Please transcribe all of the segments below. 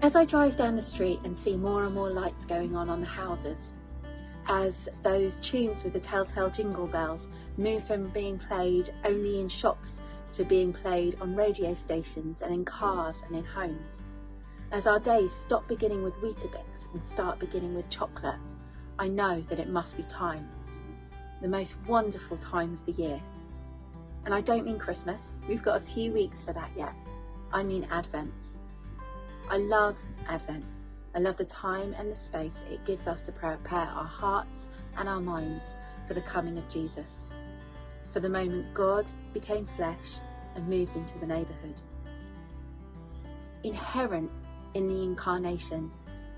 As I drive down the street and see more and more lights going on the houses, as those tunes with the telltale jingle bells move from being played only in shops to being played on radio stations and in cars and in homes, as our days stop beginning with Weetabix and start beginning with chocolate, I know that it must be time, the most wonderful time of the year. And I don't mean Christmas, we've got a few weeks for that yet. I mean Advent. I love Advent. I love the time and the space it gives us to prepare our hearts and our minds for the coming of Jesus, for the moment God became flesh and moved into the neighbourhood. Inherent in the incarnation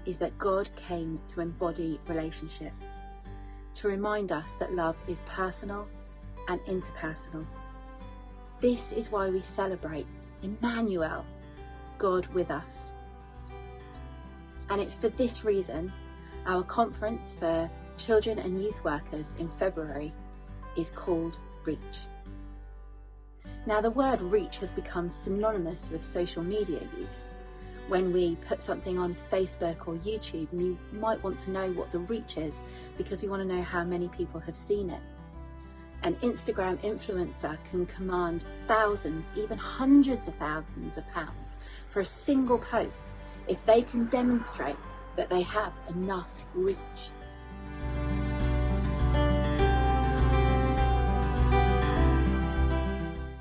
is that God came to embody relationship, to remind us that love is personal and interpersonal. This is why we celebrate Emmanuel, God with us. And it's for this reason our conference for children and youth workers in February is called Reach. Now, the word reach has become synonymous with social media use. When we put something on Facebook or YouTube, we might want to know what the reach is because we want to know how many people have seen it. An Instagram influencer can command thousands, even hundreds of thousands of pounds for a single post if they can demonstrate that they have enough reach.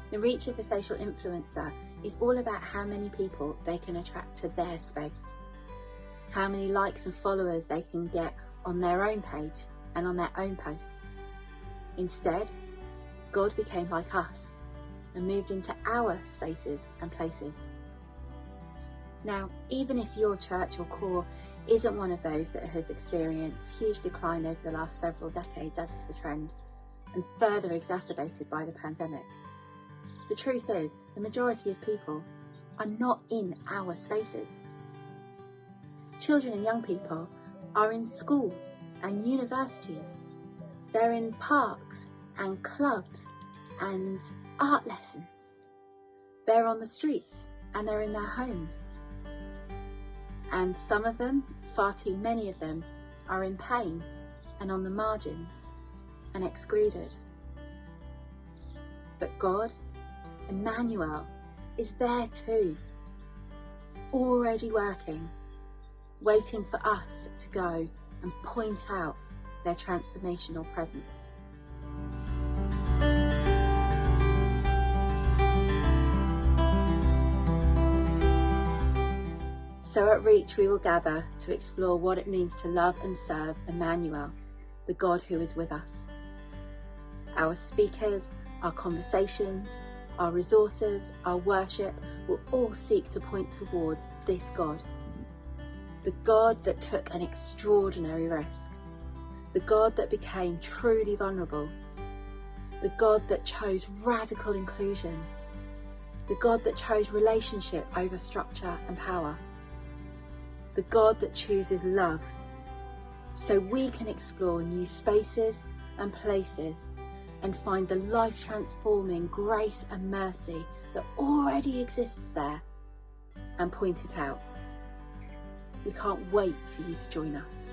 The reach of the social influencer is all about how many people they can attract to their space, how many likes and followers they can get on their own page and on their own posts. Instead, God became like us and moved into our spaces and places. Now, even if your church or core isn't one of those that has experienced huge decline over the last several decades, as is the trend, and further exacerbated by the pandemic, the truth is the majority of people are not in our spaces. Children and young people are in schools and universities. They're in parks and clubs and art lessons. They're on the streets and they're in their homes. And some of them, far too many of them, are in pain and on the margins and excluded. But God, Emmanuel, is there too, already working, waiting for us to go and point out their transformational presence. So at Reach we will gather to explore what it means to love and serve Emmanuel, the God who is with us. Our speakers, our conversations, our resources, our worship will all seek to point towards this God. The God that took an extraordinary risk. The God that became truly vulnerable. The God that chose radical inclusion. The God that chose relationship over structure and power. The God that chooses love, so we can explore new spaces and places and find the life-transforming grace and mercy that already exists there and point it out. We can't wait for you to join us.